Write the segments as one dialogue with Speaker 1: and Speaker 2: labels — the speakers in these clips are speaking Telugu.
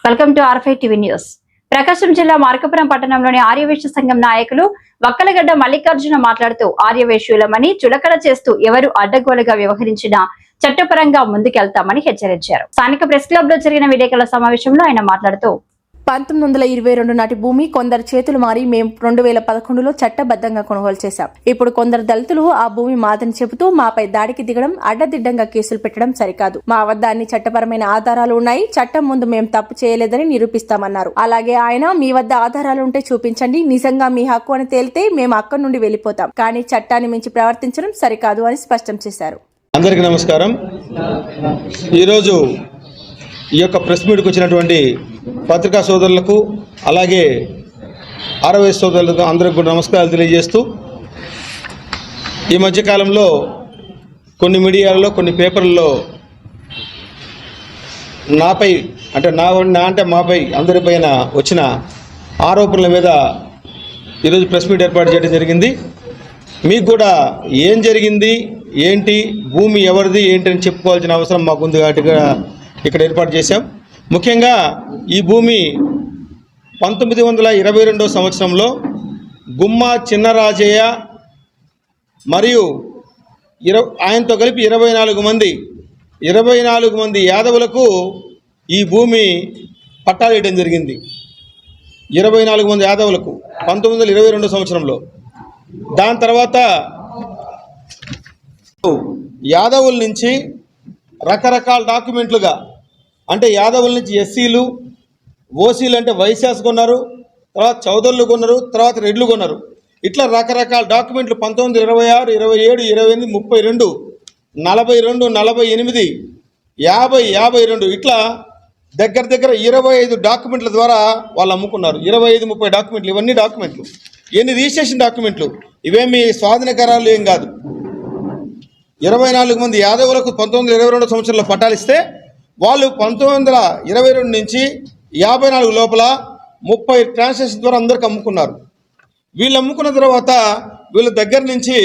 Speaker 1: Welcome to RFI TV news. Prakasam జిల్లా మార్కాపురం పట్టణంలోని ఆర్యవేశ్య సంఘం నాయకులు వక్కలగడ్డ మల్లికార్జున మాట్లాడుతూ ఆర్యవేశ్యులమని చులకన చేస్తూ ఎవరు అడ్డగోలుగా వ్యవహరించినా చట్టపరంగా ముందుకెళ్తామని హెచ్చరించారు. స్థానిక ప్రెస్ క్లబ్ లో జరిగిన విలేకరుల సమావేశంలో ఆయన మాట్లాడుతూ
Speaker 2: 1922 నాటి భూమి కొందరు చేతులు మారి మేము 2011లో చట్టబద్ధంగా కొనుగోలు చేశాం. ఇప్పుడు కొందరు దళితులు ఆ భూమి మాదని చెబుతూ మాపై దాడికి దిగడం, అడ్డదిడ్డంగా కేసులు పెట్టడం సరికాదు. మా వద్ద అన్ని చట్టపరమైన ఆధారాలు ఉన్నాయి. చట్టం ముందు మేము తప్పు చేయలేదని నిరూపిస్తామన్నారు. అలాగే ఆయన మీ వద్ద ఆధారాలు ఉంటే చూపించండి, నిజంగా మీ హక్కు అని తేలితే మేము అక్కడి నుండి వెళ్లిపోతాం, కానీ చట్టాన్ని మించి ప్రవర్తించడం సరికాదు అని స్పష్టం చేశారు.
Speaker 3: అందరికీ నమస్కారం. ఈరోజు ఈ యొక్క ప్రెస్ మీట్కి వచ్చినటువంటి పత్రికా సోదరులకు అలాగే ఆర్యవేశ్య సోదరులకు అందరికి కూడా నమస్కారాలు తెలియజేస్తూ, ఈ మధ్యకాలంలో కొన్ని మీడియాలలో కొన్ని పేపర్లలో నాపై అంటే మాపై అందరిపైన వచ్చిన ఆరోపణల మీద ఈరోజు ప్రెస్ మీట్ ఏర్పాటు చేయడం జరిగింది. మీకు కూడా ఏం జరిగింది, ఏంటి, భూమి ఎవరిది ఏంటి అని చెప్పుకోవాల్సిన అవసరం మాకుంది కాబట్టి ఇక్కడ ఏర్పాటు చేశాం. ముఖ్యంగా ఈ భూమి 1922 సంవత్సరంలో గుమ్మా చిన్నరాజయ్య మరియు ఆయనతో కలిపి 24 మంది యాదవులకు ఈ భూమి పట్టాలు వేయడం జరిగింది. 24 మంది యాదవులకు 1922 సంవత్సరంలో. దాని తర్వాత యాదవుల నుంచి రకరకాల డాక్యుమెంట్లుగా, అంటే యాదవుల నుంచి ఎస్సీలు, ఓసీలు అంటే వైశ్యాస్ కొన్నారు, తర్వాత చౌదరులు కొన్నారు, తర్వాత రెడ్లు కొన్నారు. ఇట్లా రకరకాల డాక్యుమెంట్లు 1926, 27, 28, 32, 42, 48, 50, 52 ఇట్లా దగ్గర 25 డాక్యుమెంట్ల ద్వారా వాళ్ళు అమ్ముకున్నారు. 25-30 డాక్యుమెంట్లు, ఇవన్నీ డాక్యుమెంట్లు, ఎన్ని రిజిస్ట్రేషన్ డాక్యుమెంట్లు, ఇవేమి స్వాధీనకరాలు ఏం కాదు. 24 మంది యాదవులకు 1922 సంవత్సరంలో పట్టాలిస్తే వాళ్ళు 1922 నుంచి 54 లోపల 30 ట్రాన్సాక్షన్ ద్వారా అందరికి అమ్ముకున్నారు. వీళ్ళు అమ్ముకున్న తర్వాత వీళ్ళ దగ్గర నుంచి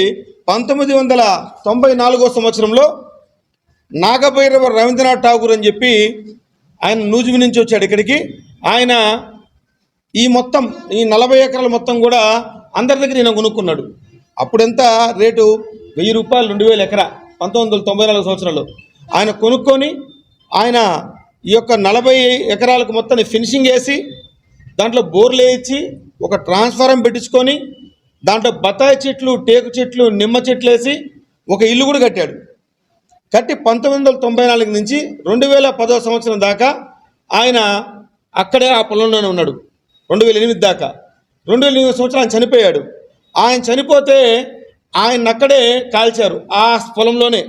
Speaker 3: 1994 సంవత్సరంలో నాగభైరవ రవీంద్రనాథ్ ఠాగూర్ అని చెప్పి ఆయన నూజివి నుంచి వచ్చాడు ఇక్కడికి. ఆయన ఈ 40 ఎకరాల మొత్తం కూడా అందరి దగ్గర ఈయన కొనుక్కున్నాడు. అప్పుడెంత రేటు? 1000 రూపాయలు, 2000 ఎకరా 1994 సంవత్సరంలో ఆయన కొనుక్కొని ఆయన ఈ యొక్క 40 ఎకరాలకు మొత్తాన్ని ఫినిషింగ్ వేసి దాంట్లో బోర్లు వేయించి ఒక ట్రాన్స్ఫారం పెట్టించుకొని దాంట్లో బత్తాయి చెట్లు, టేకు చెట్లు, నిమ్మ చెట్లు వేసి ఒక ఇల్లు కూడా కట్టాడు. కట్టి 1994 నుంచి 2010 సంవత్సరం దాకా ఆయన అక్కడే ఆ పొలంలోనే ఉన్నాడు. 2008 దాకా. 2008 సంవత్సరం ఆయన చనిపోయాడు. ఆయన చనిపోతే ఆయన అక్కడే కాల్చారు. ఆ పొలంలోనే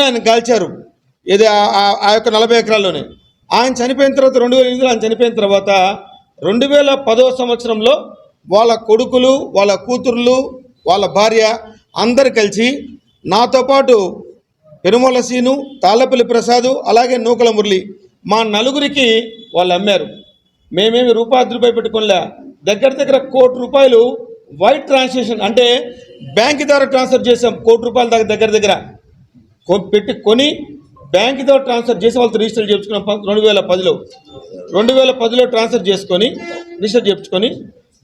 Speaker 3: ఆయన కాల్చారు. ఇది ఆ యొక్క 40 ఎకరాల్లోనే. ఆయన చనిపోయిన తర్వాత 2008 ఆయన చనిపోయిన తర్వాత 2010 సంవత్సరంలో వాళ్ళ కొడుకులు, వాళ్ళ కూతుర్లు, వాళ్ళ భార్య అందరు కలిసి నాతో పాటు పెరుమల సీను, తాళ్ళపల్లి ప్రసాదు, అలాగే నూకల మురళి, మా నలుగురికి వాళ్ళు అమ్మారు. మేమేమి రూపాయి పెట్టుకోలే. దగ్గర 1 కోటి రూపాయలు వైట్ ట్రాన్సాక్షన్ అంటే బ్యాంక్ ద్వారా ట్రాన్స్ఫర్ చేసాం. 1 కోటి రూపాయల దాకా దగ్గర పెట్టి కొని బ్యాంక్ ద్వారా ట్రాన్స్ఫర్ చేసి వాళ్ళతో రిజిస్టర్ చేయించుకున్నాం. 2010లో ట్రాన్స్ఫర్ చేసుకొని రిజిస్టర్ చేయించుకొని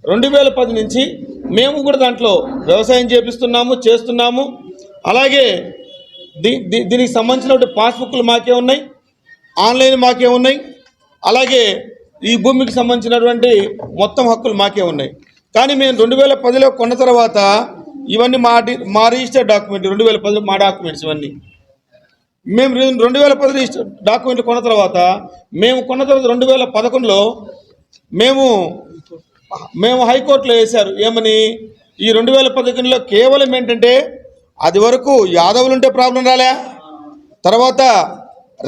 Speaker 3: 2010 నుంచి మేము కూడా దాంట్లో వ్యవసాయం చేస్తున్నాము. అలాగే దీనికి సంబంధించిన పాస్బుక్లు మాకే ఉన్నాయి, ఆన్లైన్ మాకే ఉన్నాయి. అలాగే ఈ భూమికి సంబంధించినటువంటి మొత్తం హక్కులు మాకే ఉన్నాయి. కానీ మేము 2010లో కొన్న తర్వాత ఇవన్నీ మా రిజిస్టర్ డాక్యుమెంట్, 2010లో మా డాక్యుమెంట్స్ ఇవన్నీ. మేము 2010 రిజిస్టర్ డాక్యుమెంట్లు కొన్న తర్వాత 2011లో మేము హైకోర్టులో వేశారు. ఏమని? ఈ 2011లో కేవలం ఏంటంటే అది వరకు యాదవులు ఉంటే ప్రాబ్లం రాలే, తర్వాత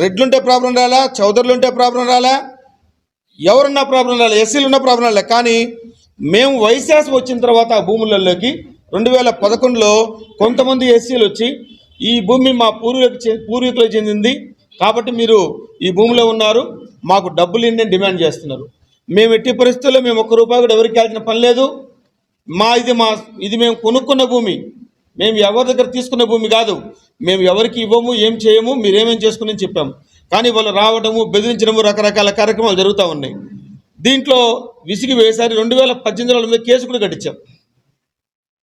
Speaker 3: రెడ్లుంటే ప్రాబ్లం రాలే, చౌదరులు ఉంటే ప్రాబ్లం రాలే, ఎవరున్నా ప్రాబ్లం రాలే, ఎస్సీలు ఉన్న ప్రాబ్లం రాలే. కానీ మేము వైశాస్ వచ్చిన తర్వాత ఆ భూములలోకి 2011లో కొంతమంది ఎస్సీలు వచ్చి ఈ భూమి మా పూర్వీకులకు చెందింది కాబట్టి మీరు ఈ భూమిలో ఉన్నారు, మాకు డబ్బులు ఇన్ని డిమాండ్ చేస్తున్నారు. మేము ఎట్టి పరిస్థితుల్లో మేము 1 రూపాయి కూడా ఎవరికి కాల్చిన పని లేదు. ఇది మేము కొనుక్కున్న భూమి, మేము ఎవరి దగ్గర తీసుకున్న భూమి కాదు. మేము ఎవరికి ఇవ్వము, ఏం చేయము, మీరేమేం చేసుకుని చెప్పాము. కానీ వాళ్ళు రావడము, బెదిరించడము, రకరకాల కార్యక్రమాలు జరుగుతూ ఉన్నాయి. దీంట్లో విసిగి వేసారి 2018 మీద కేసు కూడా కట్టించాం.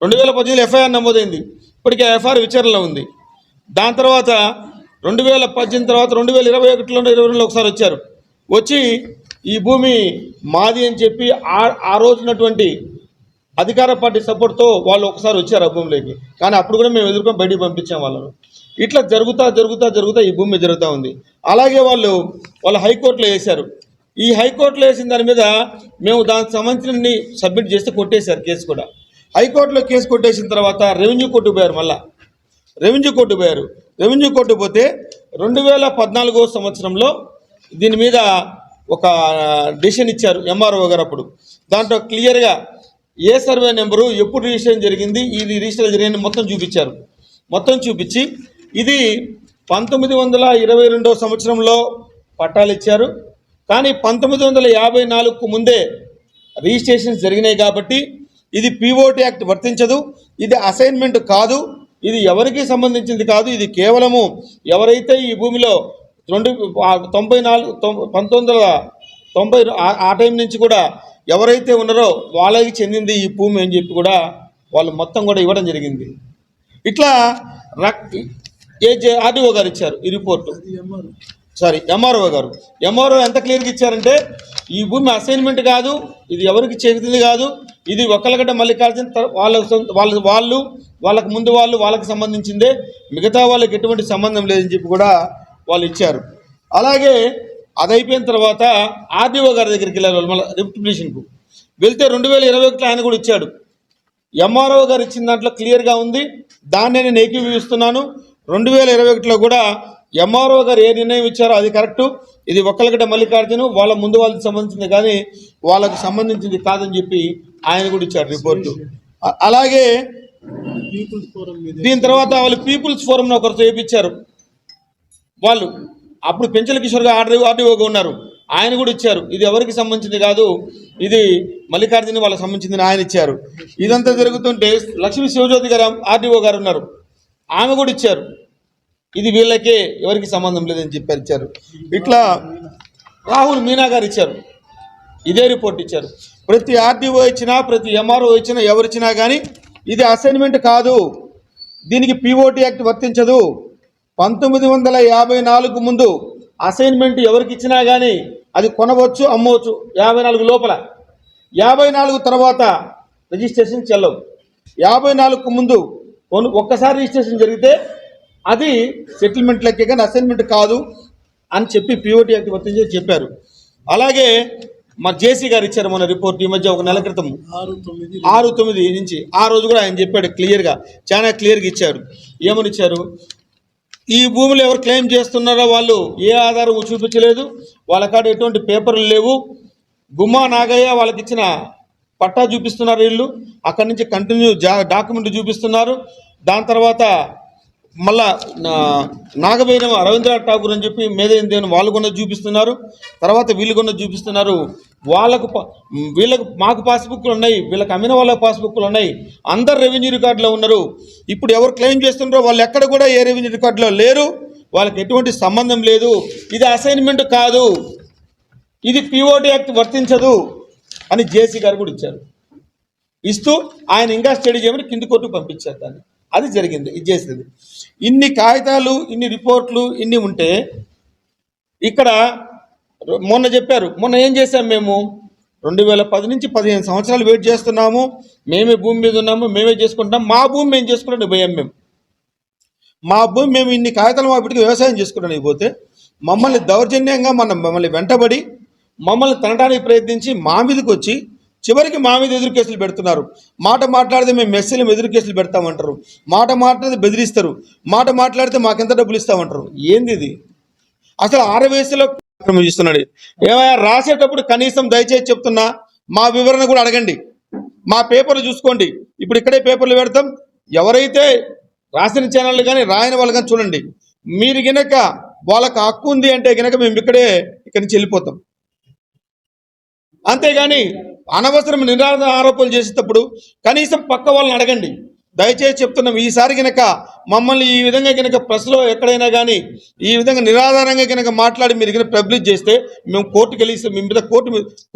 Speaker 3: 2018 ఎఫ్ఐఆర్ నమోదైంది. ఇప్పటికే ఎఫ్ఐఆర్ విచారణలో ఉంది. దాని తర్వాత 2018 తర్వాత 2021లో ఒకసారి వచ్చారు. వచ్చి ఈ భూమి మాది అని చెప్పి ఆ రోజున్నటువంటి అధికార పార్టీ సపోర్ట్తో వాళ్ళు ఒకసారి వచ్చారు ఆ భూమిలోకి. కానీ అప్పుడు కూడా మేము ఎదుర్కొని బయటికి పంపించాం వాళ్ళను. ఇట్లా జరుగుతా ఈ భూమి జరుగుతూ ఉంది. అలాగే వాళ్ళు హైకోర్టులో వేశారు. ఈ హైకోర్టులో వేసిన దాని మీద మేము దానికి సంబంధించిన సబ్మిట్ చేస్తే కొట్టేశారు కేసు కూడా. హైకోర్టులో కేసు కొట్టేసిన తర్వాత రెవెన్యూ కోర్టు పోయారు. మళ్ళా రెవెన్యూ కోర్టు పోతే 2014 సంవత్సరంలో దీని మీద ఒక డెసిషన్ ఇచ్చారు ఎంఆర్ఓ గారు. అప్పుడు దాంట్లో క్లియర్గా ఏ సర్వే నెంబరు, ఎప్పుడు రిజిస్ట్రేషన్ జరిగింది, ఇది రిజిస్టర్ జరిగింది మొత్తం చూపించారు. మొత్తం చూపించి ఇది 1922 సంవత్సరంలో పట్టాలు ఇచ్చారు. కానీ 1954కు ముందే రిజిస్ట్రేషన్స్ జరిగినాయి కాబట్టి ఇది పిఓటి యాక్ట్ వర్తించదు, ఇది అసైన్మెంట్ కాదు, ఇది ఎవరికి సంబంధించింది కాదు, ఇది కేవలము ఎవరైతే ఈ భూమిలో 1990 ఆ టైం నుంచి కూడా ఎవరైతే ఉన్నారో వాళ్ళకి చెందింది ఈ భూమి అని చెప్పి కూడా వాళ్ళు మొత్తం కూడా ఇవ్వడం జరిగింది. ఇట్లా ఆర్డీఓ గారు ఇచ్చారు ఈ రిపోర్టు. ఎంఆర్ఓ గారు ఎంత క్లియర్గా ఇచ్చారంటే ఈ భూమి అసైన్మెంట్ కాదు, ఇది ఎవరికి చెందింది కాదు, ఇది ఒక్కలగడ్డ మల్లికార్జున వాళ్ళకు ముందు వాళ్ళకి సంబంధించిందే, మిగతా వాళ్ళకి ఎటువంటి సంబంధం లేదని చెప్పి కూడా వాళ్ళు ఇచ్చారు. అలాగే అది అయిపోయిన తర్వాత ఆర్డీఓ గారి దగ్గరికి వెళ్ళారు. మళ్ళీ రిపిటిషన్కు వెళ్తే 2021 ఆయన కూడా ఇచ్చాడు. ఎంఆర్ఓ గారు ఇచ్చిన దాంట్లో క్లియర్గా ఉంది, దాన్నే నేను ఏకీభవిస్తున్నాను. 2021లో కూడా ఎంఆర్ఓ గారు ఏ నిర్ణయం ఇచ్చారో అది కరెక్టు, ఇది ఒక్కలగడ్డ మల్లికార్జున వాళ్ళ ముందు వాళ్ళకి సంబంధించింది కానీ వాళ్ళకు సంబంధించింది కాదని చెప్పి ఆయన కూడా ఇచ్చారు రిపోర్టు. అలాగే దీని తర్వాత వాళ్ళు పీపుల్స్ ఫోరంను ఒకరితో వేయించారు. వాళ్ళు అప్పుడు పెంచల కిషోర్ గారు ఆర్డీఓగా ఉన్నారు, ఆయన కూడా ఇచ్చారు. ఇది ఎవరికి సంబంధించింది కాదు, ఇది మల్లికార్జున వాళ్ళకి సంబంధించింది ఆయన ఇచ్చారు. ఇదంతా జరుగుతుంటే లక్ష్మీ శివజ్యోతి గారు ఆర్డీఓ గారు ఉన్నారు, ఆమె కూడా ఇచ్చారు. ఇది వీళ్ళకే ఎవరికి సంబంధం లేదని చెప్పారు, ఇచ్చారు. ఇట్లా రాహుల్ మీనా గారు ఇచ్చారు, ఇదే రిపోర్ట్ ఇచ్చారు. ప్రతి ఆర్డీఓ ఇచ్చినా, ప్రతి ఎంఆర్ఓ ఇచ్చినా, ఎవరిచ్చినా కానీ ఇది అసైన్మెంట్ కాదు, దీనికి పిఓటి యాక్ట్ వర్తించదు. 1954 ముందు అసైన్మెంట్ ఎవరికి ఇచ్చినా కానీ అది కొనవచ్చు, అమ్మవచ్చు 54 లోపల. 54 తర్వాత రిజిస్ట్రేషన్ చెల్లవు. 54కు ముందు ఒక్కసారి రిజిస్ట్రేషన్ జరిగితే అది సెటిల్మెంట్ లెక్కే కానీ అసైన్మెంట్ కాదు అని చెప్పి పిఓటి యాక్ట్ వర్తించి చెప్పారు. అలాగే మా జేసీ గారు ఇచ్చారు మన రిపోర్ట్ ఈ మధ్య ఒక నెల క్రితం 6/9 నుంచి. ఆ రోజు కూడా ఆయన చెప్పాడు క్లియర్గా, చాలా క్లియర్గా ఇచ్చారు. ఏమని ఇచ్చారు, ఈ భూములు ఎవరు క్లెయిమ్ చేస్తున్నారో వాళ్ళు ఏ ఆధారం చూపించలేదు, వాళ్ళ కాడ ఎటువంటి పేపర్లు లేవు. గుమ్మా నాగయ్య వాళ్ళకి ఇచ్చిన పట్టా చూపిస్తున్నారు వీళ్ళు, అక్కడి నుంచి కంటిన్యూ డాక్యుమెంట్ చూపిస్తున్నారు. దాని తర్వాత మళ్ళా నాగభైరవ రవీంద్రనాథ్ ఠాగూర్ అని చెప్పి మేధేందేని వాళ్ళు కొన్నది చూపిస్తున్నారు, తర్వాత వీళ్ళు కొన్నది చూపిస్తున్నారు. వీళ్ళకు మాకు పాస్బుక్లు ఉన్నాయి, వీళ్ళకి అమ్మిన వాళ్ళ పాస్బుక్లు ఉన్నాయి, అందరు రెవెన్యూ రికార్డులో ఉన్నారు. ఇప్పుడు ఎవరు క్లెయిమ్ చేస్తున్నారో వాళ్ళు ఎక్కడ కూడా ఏ రెవెన్యూ రికార్డులో లేరు, వాళ్ళకి ఎటువంటి సంబంధం లేదు, ఇది అసైన్మెంట్ కాదు, ఇది పిఓటి యాక్ట్ వర్తించదు అని జేసీ గారు కూడా ఇచ్చారు. ఇస్తూ ఆయన ఇంకా స్టడీ చేయమని కింది కోర్టుకు పంపించారు. దాన్ని అది జరిగింది, ఇది చేసేది. ఇన్ని కాగితాలు, ఇన్ని రిపోర్ట్లు, ఇన్ని ఉంటే ఇక్కడ మొన్న చెప్పారు, మొన్న ఏం చేశాం మేము 2010 నుంచి 15 సంవత్సరాలు వెయిట్ చేస్తున్నాము, మేమే భూమి మీద ఉన్నాము, మేమే చేసుకుంటున్నాం, మా భూమి మేము చేసుకుంటాం భయం. మా భూమి మేము ఇన్ని కాగితాలు మా బిడ్డకి వ్యవసాయం చేసుకుంటానికి పోతే మమ్మల్ని దౌర్జన్యంగా మమ్మల్ని వెంటబడి మమ్మల్ని తనడానికి ప్రయత్నించి మా మీదకి వచ్చి చివరికి మా మీద ఎదురు కేసులు పెడుతున్నారు. మాట మాట్లాడితే మేము మెస్సీలు ఎదురు కేసులు పెడతామంటారు, మాట మాట్లాడితే బెదిరిస్తారు, మాట మాట్లాడితే మాకెంత డబ్బులు ఇస్తామంటారు. ఏంది ఇది? అసలు 6 వయసులో ఇస్తున్నాడు. ఏమైనా రాసేటప్పుడు కనీసం దయచేసి చెప్తున్నా మా వివరణ కూడా అడగండి, మా పేపర్లు చూసుకోండి. ఇప్పుడు ఇక్కడే పేపర్లు పెడతాం, ఎవరైతే రాసిన ఛానళ్ళు కానీ రాయని వాళ్ళు కానీ చూడండి. మీరు గినక వాళ్ళకు హక్కు ఉంది అంటే గినక మేము ఇక్కడి నుంచి వెళ్ళిపోతాం. అంతేగాని అనవసరం నిరాధార ఆరోపణలు చేసేటప్పుడు కనీసం పక్క వాళ్ళని అడగండి, దయచేసి చెప్తున్నాం, ఈసారి కనుక మమ్మల్ని ఈ విధంగా కనుక ప్రెస్లో ఎక్కడైనా కానీ ఈ విధంగా నిరాధారంగా కనుక మాట్లాడి మీరు కనుక పబ్లిష్ చేస్తే మేము కోర్టుకు వెళ్ళి మీ మీద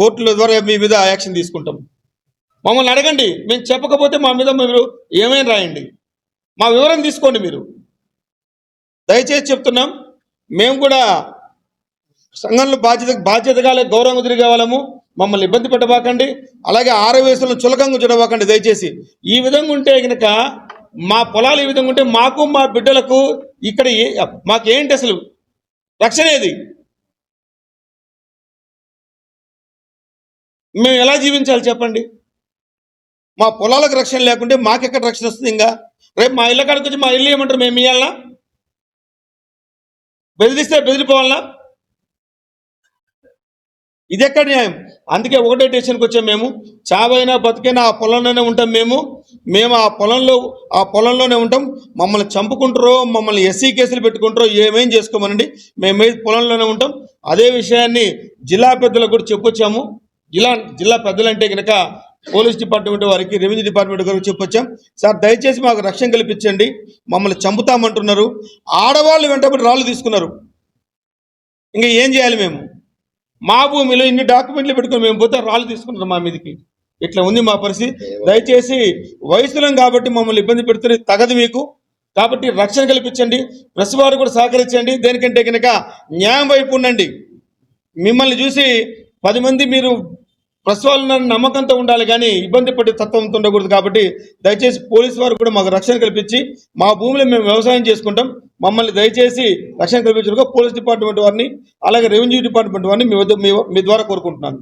Speaker 3: కోర్టుల ద్వారా మీ మీద యాక్షన్ తీసుకుంటాం. మమ్మల్ని అడగండి, మేము చెప్పకపోతే మా మీద మీరు ఏమైనా రాయండి, మా వివరం తీసుకోండి. మీరు దయచేసి చెప్తున్నాం, మేము కూడా సంఘంలో బాధ్యతగా గౌరవంగా తిరిగే వాళ్ళము. మమ్మల్ని ఇబ్బంది పెట్టబాకండి, అలాగే ఆరవేసులను చులకంగా చూడబాకండి దయచేసి. ఈ విధంగా ఉంటే కనుక మా పొలాలు ఈ విధంగా ఉంటే మాకు మా బిడ్డలకు ఇక్కడ మాకేంటి అసలు రక్షణ ఏది? మేము ఎలా జీవించాలి చెప్పండి? మా పొలాలకు రక్షణ లేకుంటే మాకెక్కడ రక్షణ వస్తుంది? ఇంకా రేపు మా ఇళ్ళ కాడికి వచ్చి మా ఇల్లు ఏమంటారు? మేము ఇవ్వాలనా? బెదిరిస్తే బెదిరిపోవాలనా? ఇది ఎక్కడ న్యాయం? అందుకే ఒకటే స్టేషన్కి వచ్చాం. మేము చావైనా బతికైనా ఆ పొలంలోనే ఉంటాం. మేము ఆ పొలంలోనే ఉంటాం. మమ్మల్ని చంపుకుంటారో, మమ్మల్ని ఎస్సీ కేసులు పెట్టుకుంటారో, ఏమేం చేసుకోమనండి, మేము పొలంలోనే ఉంటాం. అదే విషయాన్ని జిల్లా పెద్దలకు కూడా చెప్పొచ్చాము. జిల్లా పెద్దలంటే కనుక పోలీస్ డిపార్ట్మెంట్ వారికి, రెవెన్యూ డిపార్ట్మెంట్ వారికి చెప్పొచ్చాం. సార్ దయచేసి మాకు రక్షణ కల్పించండి, మమ్మల్ని చంపుతామంటున్నారు. ఆడవాళ్ళు వెంటబడి రాళ్ళు తీసుకున్నారు. ఇంకా ఏం చేయాలి? మేము మా భూమిలో ఇన్ని డాక్యుమెంట్లు పెట్టుకుని మేము పోతే రాళ్ళు తీసుకుంటారు మా మీదకి. ఇట్లా ఉంది మా పరిస్థితి. దయచేసి వయసులం కాబట్టి మమ్మల్ని ఇబ్బంది పెడుతుంది తగదు మీకు. కాబట్టి రక్షణ కల్పించండి, ప్రెస్ వారు కూడా సహకరించండి. దేనికంటే కనుక న్యాయం వైపు ఉండండి. మిమ్మల్ని చూసి 10 మంది మీరు ప్రెస్ వాళ్ళు నమ్మకంతో ఉండాలి, కానీ ఇబ్బంది పడే తత్వంతో ఉండకూడదు. కాబట్టి దయచేసి పోలీసు వారు కూడా మాకు రక్షణ కల్పించి మా భూమిలో మేము వ్యవసాయం చేసుకుంటాం. మమ్మల్ని దయచేసి రక్షణ కల్పించడానికి పోలీస్ డిపార్ట్మెంట్ వారిని, అలాగే రెవెన్యూ డిపార్ట్మెంట్ వారిని మీ ద్వారా కోరుకుంటున్నాను.